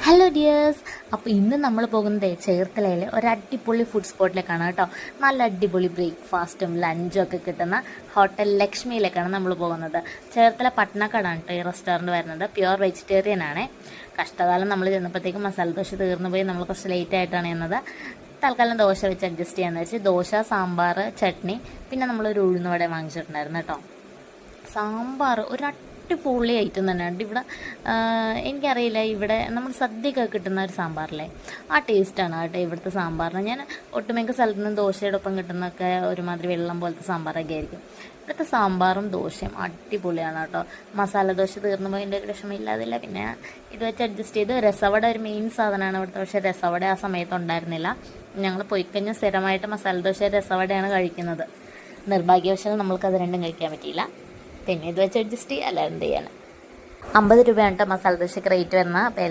Hello dears. അപ്പോൾ ഇന്ന് നമ്മൾ പോകുന്നത് ചേർത്തലയിലെ ഒരു അടിപൊളി ഫുഡ് സ്പോട്ടിലേക്കാണ് കേട്ടോ. നല്ല അടിപൊളി ബ്രേക്ക്ഫാസ്റ്റും ലഞ്ചും ഒക്കെ കിട്ടുന്ന ഹോട്ടൽ ലക്ഷ്മിയിലേക്കാണ് നമ്മൾ പോകുന്നത്. ചേർത്തല പട്ടണക്കാടാണ് കേട്ടോ ഈ റെസ്റ്റോറൻറ്റ് വരുന്നത്. പ്യുവർ വെജിറ്റേറിയൻ ആണ്. കഷ്ടകാലം നമ്മൾ ചെന്നപ്പോഴത്തേക്കും മസാല ദോശ തീർന്നു പോയി. നമ്മൾ കുറച്ച് ലേറ്റ് ആയിട്ടാണ് ചെന്നത്. തൽക്കാലം ദോശ വെച്ച് അഡ്ജസ്റ്റ് ചെയ്യാന്ന് വെച്ച് ദോശ, സാമ്പാർ, ചട്നി, പിന്നെ നമ്മളൊരു ഉഴുന്നുവട വാങ്ങിച്ചിട്ടുണ്ടായിരുന്നു കേട്ടോ. സാമ്പാർ ഒരു അടിപൊളി ഐറ്റം തന്നെയാണ് ഇവിടെ. എനിക്കറിയില്ല, ഇവിടെ നമ്മൾ സദ്യയൊക്കെ കിട്ടുന്ന ഒരു സാമ്പാറില്ലേ, ആ ടേസ്റ്റാണ് കേട്ടോ ഇവിടുത്തെ സാമ്പാറിന്. ഞാൻ ഒട്ടുമിക്ക സ്ഥലത്തു നിന്ന് ദോശയുടെ ഒപ്പം കിട്ടുന്നതൊക്കെ ഒരുമാതിരി വെള്ളം പോലത്തെ സാമ്പാറൊക്കെ ആയിരിക്കും. ഇവിടുത്തെ സാമ്പാറും ദോശയും അടിപൊളിയാണ് കേട്ടോ. മസാല ദോശ തീർന്നു പോയതിൻ്റെ ഒരു വിഷമമില്ലാതില്ല. പിന്നെ ഇത് വെച്ച് അഡ്ജസ്റ്റ് ചെയ്ത് രസവട ഒരു മെയിൻ സാധനമാണ് ഇവിടുത്തെ. പക്ഷേ രസവട ആ സമയത്ത് ഉണ്ടായിരുന്നില്ല. ഞങ്ങൾ പോയി കഴിഞ്ഞാൽ സ്ഥിരമായിട്ട് മസാല ദോശ രസവടയാണ് കഴിക്കുന്നത്. നിർഭാഗ്യവശാൽ നമ്മൾക്കത് രണ്ടും കഴിക്കാൻ പറ്റിയില്ല. പിന്നെ ഇത് വെച്ച് അഡ്ജസ്റ്റ് ചെയ്യുക, അല്ലാതെ എന്ത് ചെയ്യാൻ. 50 രൂപയാണ് കേട്ടോ മസാല ദോശയ്ക്ക് റേറ്റ് വരുന്നത്. അപ്പോൾ